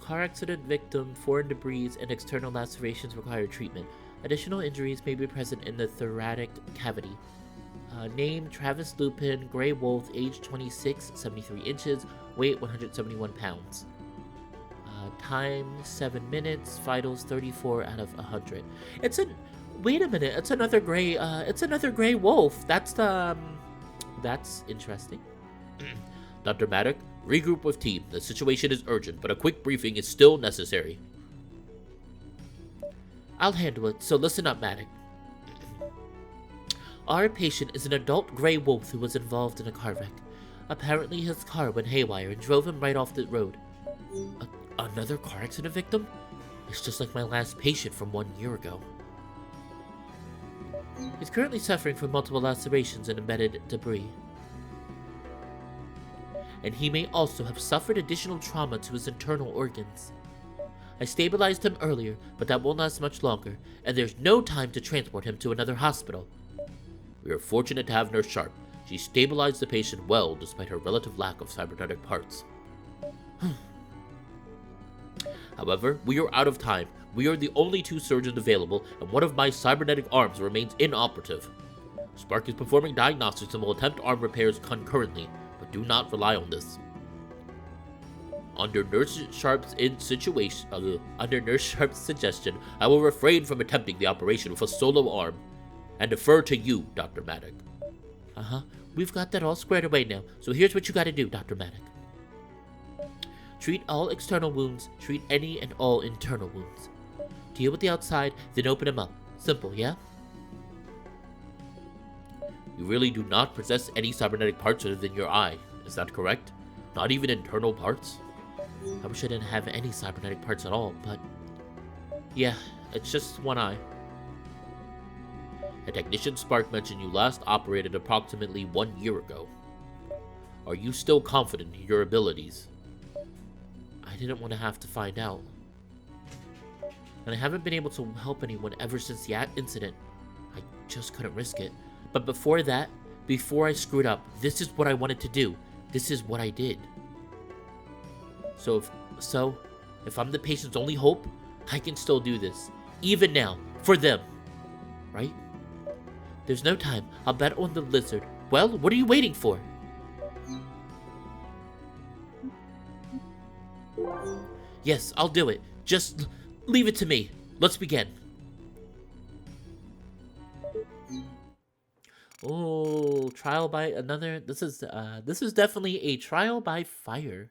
Car accident victim, foreign debris, and external lacerations require treatment. Additional injuries may be present in the thoracic cavity. Name, Travis Lupin, Grey Wolf, age 26, 73 inches, weight 171 pounds. Time 7 minutes, vitals 34 out of 100. Wait a minute, it's another Grey Wolf. That's interesting. Dr. Maddock, regroup with team. The situation is urgent, but a quick briefing is still necessary. I'll handle it, so listen up, Maddock. Our patient is an adult Grey Wolf who was involved in a car wreck. Apparently his car went haywire and drove him right off the road. Another car accident victim? It's just like my last patient from 1 year ago. He's currently suffering from multiple lacerations and embedded debris. And he may also have suffered additional trauma to his internal organs. I stabilized him earlier, but that won't last much longer, and there's no time to transport him to another hospital. We are fortunate to have Nurse Sharp. She stabilized the patient well despite her relative lack of cybernetic parts. However, we are out of time. We are the only two surgeons available, and one of my cybernetic arms remains inoperative. Spark is performing diagnostics and will attempt arm repairs concurrently, but do not rely on this. Under Nurse Sharp's suggestion, I will refrain from attempting the operation with a solo arm, and defer to you, Dr. Maddock. We've got that all squared away now, so here's what you gotta do, Dr. Maddock. Treat all external wounds, treat any and all internal wounds. Deal with the outside, then open them up. Simple, yeah? You really do not possess any cybernetic parts other than your eye, is that correct? Not even internal parts? I wish I didn't have any cybernetic parts at all, but... yeah, it's just one eye. A technician Spark mentioned you last operated approximately 1 year ago. Are you still confident in your abilities? I didn't want to have to find out. and I haven't been able to help anyone ever since the incident. I just couldn't risk it. But before that, before I screwed up, this is what I wanted to do. This is what I did. So if I'm the patient's only hope, I can still do this. Even now. For them. Right? There's no time. I'll bet on the lizard. Well, what are you waiting for? Yes, I'll do it. Just leave it to me. Let's begin. Oh, trial by another. This is definitely a trial by fire.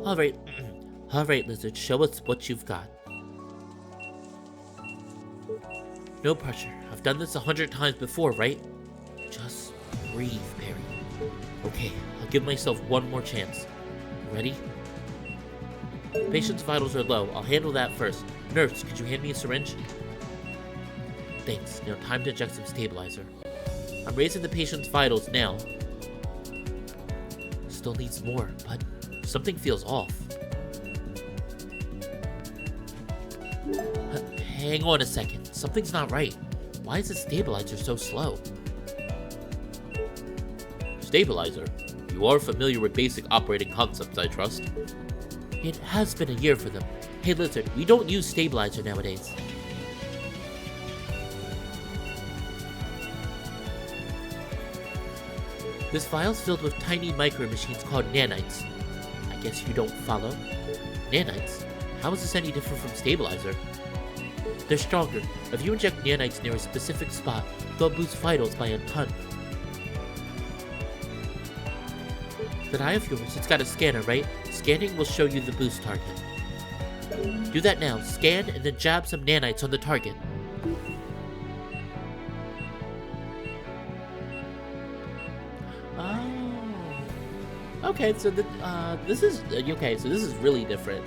All right, lizard. Show us what you've got. No pressure. I've done this 100 times before, right? Just breathe, Peri. Okay, I'll give myself one more chance. Ready? Patient's vitals are low. I'll handle that first. Nurse, could you hand me a syringe? Thanks. Now time to inject some stabilizer. I'm raising the patient's vitals now. Still needs more, but something feels off. Hang on a second. Something's not right. Why is the stabilizer so slow? Stabilizer? You are familiar with basic operating concepts, I trust. It has been a year for them. Hey, Lizard, we don't use stabilizer nowadays. This vial's filled with tiny micro machines called nanites. I guess you don't follow? Nanites? How is this any different from stabilizer? They're stronger. If you inject nanites near a specific spot, they'll boost vitals by a ton. That eye of yours, it's got a scanner, right? Scanning will show you the boost target. Do that now. Scan and then jab some nanites on the target. Oh. Okay, so this is really different.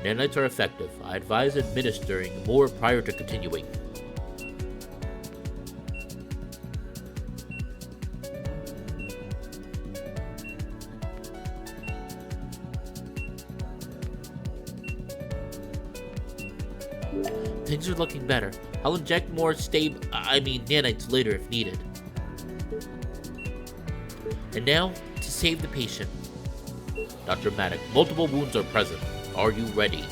Nanites are effective. I advise administering more prior to continuing. Things are looking better. I'll inject more nanites later if needed. And now, to save the patient. Dr. Maddock, multiple wounds are present. Are you ready?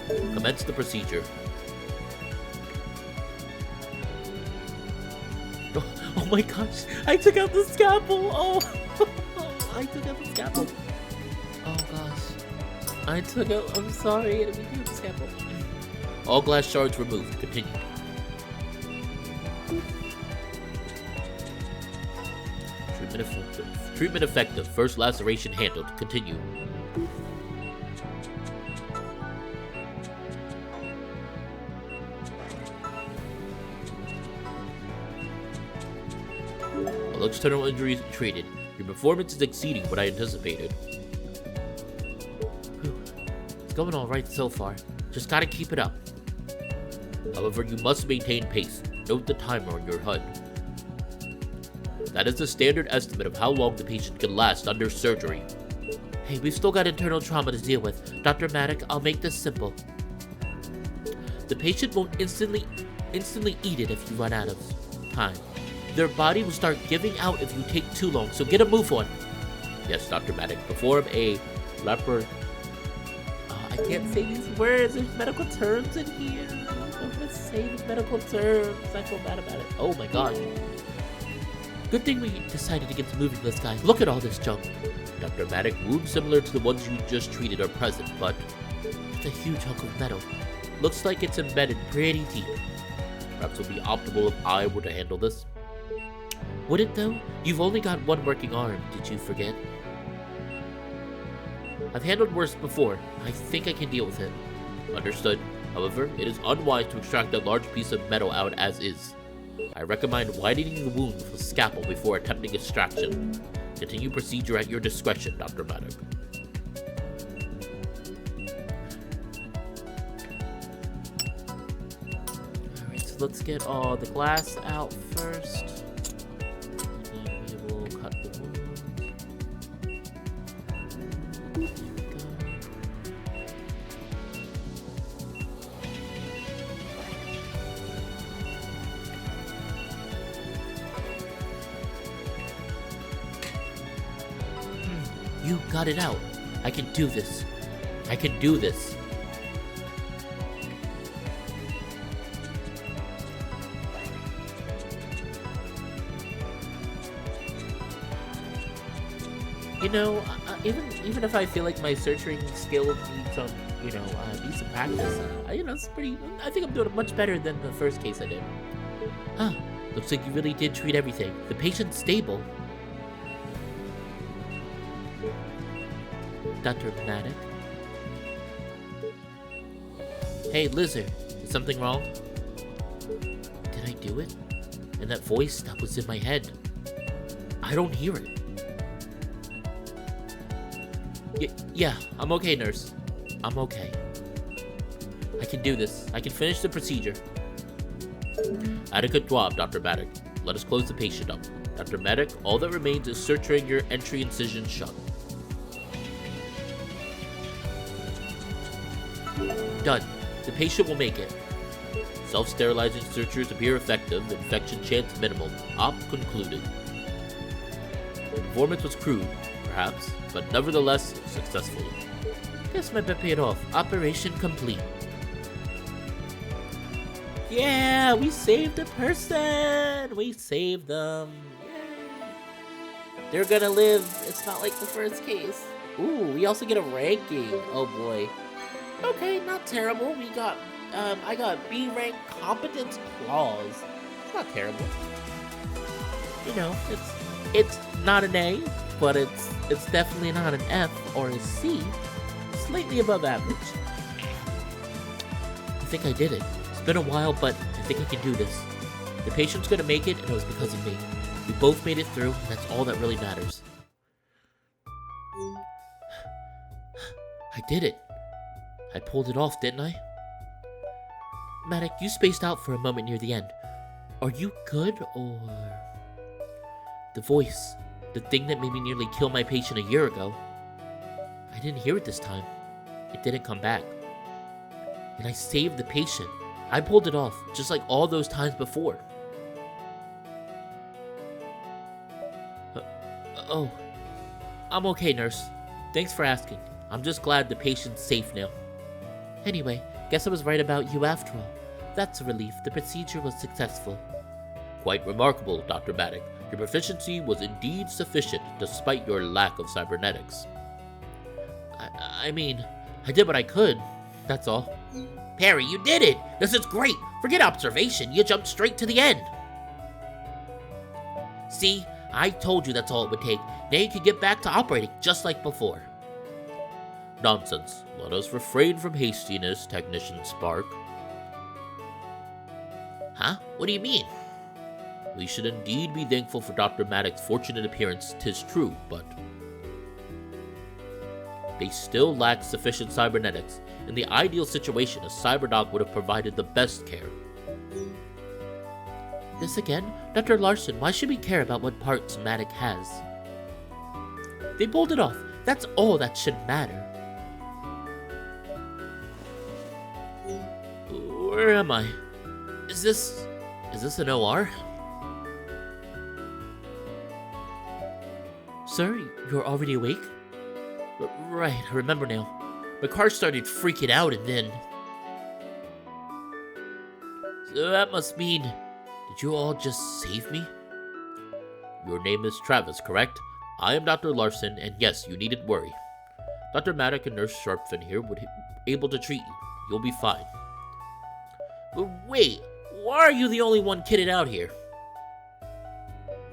Commence the procedure. Oh my gosh, I took out the scalpel! Oh, I took out the scalpel. Oh gosh. I'm sorry, I didn't mean to take out the scalpel. All glass shards removed. Continue. Treatment effective. First laceration handled. Continue. All external injuries treated. Your performance is exceeding what I anticipated. It's going alright so far. Just gotta keep it up. However, you must maintain pace. Note the timer on your HUD. That is the standard estimate of how long the patient can last under surgery. Hey, we've still got internal trauma to deal with. Dr. Maddock, I'll make this simple. The patient won't instantly eat it if you run out of time. Their body will start giving out if you take too long, so get a move on. Yes, Dr. Maddock, perform a leper... I can't say these words. There's medical terms in here. I'm gonna say these medical terms. I feel bad about it. Oh my god. Good thing we decided against moving this guy. Look at all this junk. Dr. Maddock, wounds similar to the ones you just treated are present, but it's a huge hunk of metal. Looks like it's embedded pretty deep. Perhaps it would be optimal if I were to handle this. Would it though? You've only got one working arm, did you forget? I've handled worse before. I think I can deal with it. Understood. However, it is unwise to extract a large piece of metal out as is. I recommend widening the wound with a scalpel before attempting extraction. Continue procedure at your discretion, Dr. Maddock. Alright, so let's get all the glass out first. And then we will cut the wound. There we go. You got it out. I can do this. I can do this. You know, even if I feel like my searching skill needs some, decent practice, it's pretty. I think I'm doing much better than the first case I did. Huh? Looks like you really did treat everything. The patient's stable. Dr. Maddock. Hey, Lizard. Is something wrong? Did I do it? And that voice that was in my head. I don't hear it. Yeah, I'm okay, nurse. I'm okay. I can do this. I can finish the procedure. Adequate job, Dr. Maddock. Let us close the patient up. Dr. Maddock, all that remains is suturing your entry incision shut. Done. The patient will make it. Self-sterilizing sutures appear effective. Infection chance minimal. Op concluded. The performance was crude, perhaps, but nevertheless successful. Guess my bet paid off. Operation complete. Yeah, we saved a person! We saved them. Yay. They're gonna live. It's not like the first case. Ooh, we also get a ranking. Oh boy. Okay, not terrible. We got, I got B rank competence clause. It's not terrible. You know, it's not an A, but it's definitely not an F or a C. Slightly above average. I think I did it. It's been a while, but I think I can do this. The patient's gonna make it, and it was because of me. We both made it through, and that's all that really matters. I did it. I pulled it off, didn't I? Maddock, you spaced out for a moment near the end. Are you good, or... The voice, the thing that made me nearly kill my patient a year ago. I didn't hear it this time. It didn't come back. And I saved the patient. I pulled it off, just like all those times before. Oh. I'm okay, nurse. Thanks for asking. I'm just glad the patient's safe now. Anyway, guess I was right about you after all. That's a relief. The procedure was successful. Quite remarkable, Dr. Maddock. Your proficiency was indeed sufficient, despite your lack of cybernetics. I mean, I did what I could. That's all. Peri, you did it! This is great! Forget observation, you jumped straight to the end. See, I told you that's all it would take. Now you can get back to operating, just like before. Nonsense. Let us refrain from hastiness, Technician Spark. Huh? What do you mean? We should indeed be thankful for Dr. Maddock's fortunate appearance, 'tis true, but... They still lack sufficient cybernetics. In the ideal situation, a cyberdoc would have provided the best care. This again? Dr. Larson, why should we care about what parts Maddock has? They pulled it off. That's all that should matter. Where am I? Is this an OR? Sir, you're already awake? Right, I remember now. My car started freaking out and then... So that must mean... Did you all just save me? Your name is Travis, correct? I am Dr. Larson, and yes, you needn't worry. Dr. Maddock and Nurse Sharpfin here would be able to treat you. You'll be fine. But wait, why are you the only one kitted out here?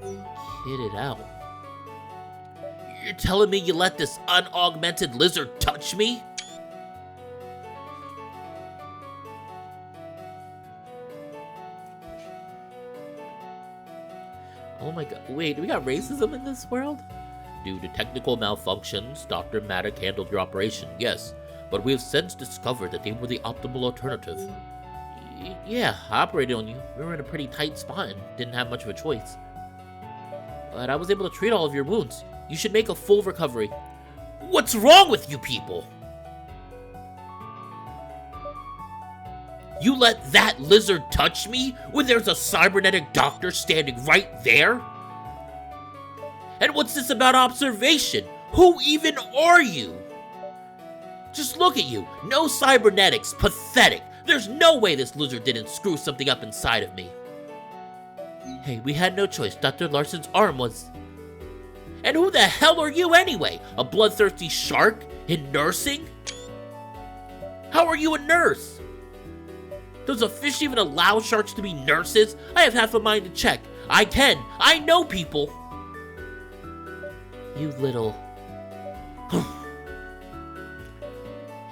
Kitted out? You're telling me you let this unaugmented lizard touch me? Oh my god, wait, do we got racism in this world? Due to technical malfunctions, Dr. Maddock handled your operation, yes, but we have since discovered that they were the optimal alternative. Yeah, I operated on you. We were in a pretty tight spot and didn't have much of a choice. But I was able to treat all of your wounds. You should make a full recovery. What's wrong with you people? You let that lizard touch me when there's a cybernetic doctor standing right there? And what's this about observation? Who even are you? Just look at you. No cybernetics. Pathetic. There's no way this lizard didn't screw something up inside of me. Hey, we had no choice. Dr. Larson's arm was... And who the hell are you anyway? A bloodthirsty shark in nursing? How are you a nurse? Does a fish even allow sharks to be nurses? I have half a mind to check. I can. I know people. You little...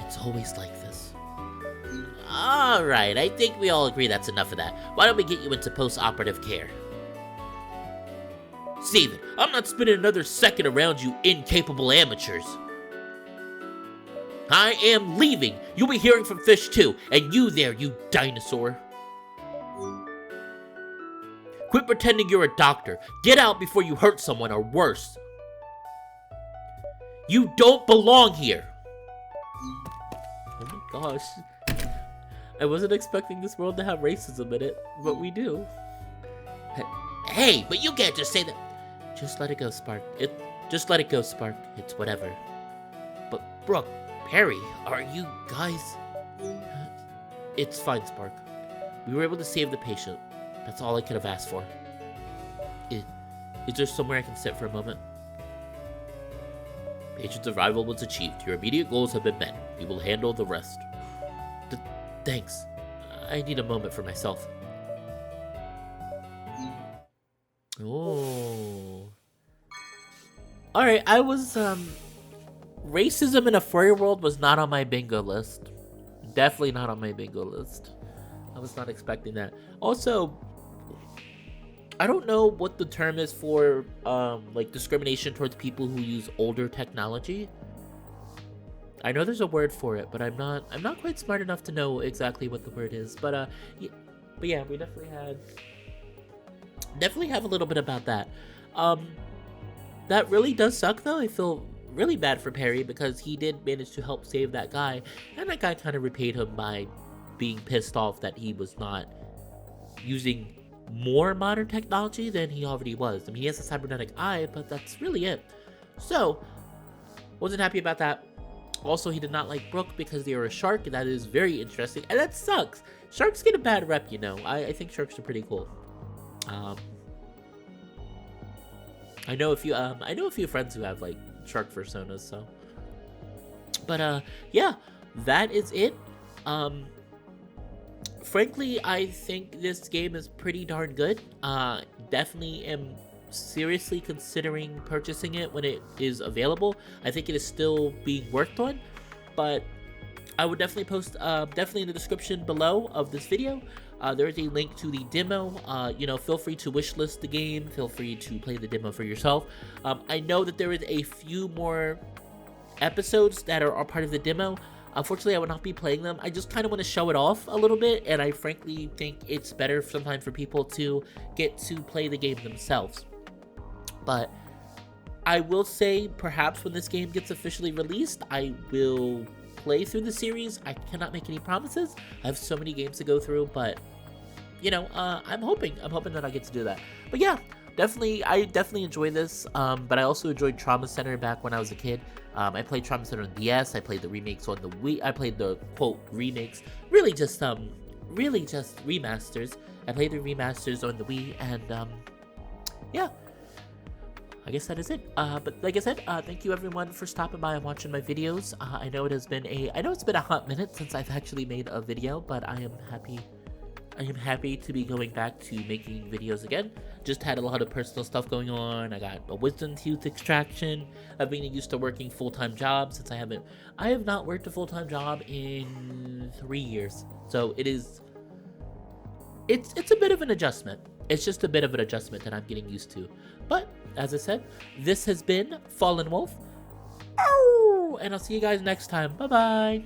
It's always like this. Alright, I think we all agree that's enough of that. Why don't we get you into post-operative care? Steven, I'm not spending another second around you incapable amateurs. I am leaving. You'll be hearing from Fish too. And you there, you dinosaur. Quit pretending you're a doctor. Get out before you hurt someone or worse. You don't belong here. Oh my gosh. I wasn't expecting this world to have racism in it, but we do. Hey, but you can't just say that. Just let it go, Spark. Just let it go, Spark. It's whatever. But Brooke, Peri, are you guys... It's fine, Spark. We were able to save the patient. That's all I could have asked for. Is there somewhere I can sit for a moment? Patient's arrival was achieved. Your immediate goals have been met. We will handle the rest. Thanks. I need a moment for myself. Oh. Alright, I was, racism in a furry world was not on my bingo list. Definitely not on my bingo list. I was not expecting that. Also, I don't know what the term is for, like, discrimination towards people who use older technology. I know there's a word for it, but I'm not quite smart enough to know exactly what the word is. But yeah, we definitely have a little bit about that. That really does suck, though. I feel really bad for Peri because he did manage to help save that guy, and that guy kind of repaid him by being pissed off that he was not using more modern technology than he already was. I mean, he has a cybernetic eye, but that's really it. So, wasn't happy about that. Also, he did not like Brooke because they were a shark, and that is very interesting, and that sucks. Sharks get a bad rep, you know. I think sharks are pretty cool. I know a few friends who have like shark personas, so. But yeah, that is it. Frankly, I think this game is pretty darn good. Definitely am seriously considering purchasing it when it is available. I think it is still being worked on, but I would definitely post definitely in the description below of this video. There is a link to the demo. You know, feel free to wishlist the game. Feel free to play the demo for yourself. I know that there is a few more episodes that are part of the demo. Unfortunately, I will not be playing them. I just kind of want to show it off a little bit, and I frankly think it's better sometimes for people to get to play the game themselves. But I will say, perhaps when this game gets officially released, I will play through the series. I cannot make any promises. I have so many games to go through, but you know, I'm hoping that I get to do that. But yeah, I definitely enjoy this. But I also enjoyed Trauma Center back when I was a kid. I played Trauma Center on DS. I played the remakes on the Wii. I played the quote remakes, really just remasters. I played the remasters on the Wii, and yeah. I guess that is it. But like I said, thank you everyone for stopping by and watching my videos. I know it's been a hot minute since I've actually made a video, but I am happy to be going back to making videos again. Just had a lot of personal stuff going on. I got a wisdom tooth extraction. I've been used to working full-time jobs since I have not worked a full-time job in 3 years. So it's a bit of an adjustment. It's just a bit of an adjustment that I'm getting used to. But, as I said, this has been Fallen Wolf. Ow! And I'll see you guys next time. Bye-bye.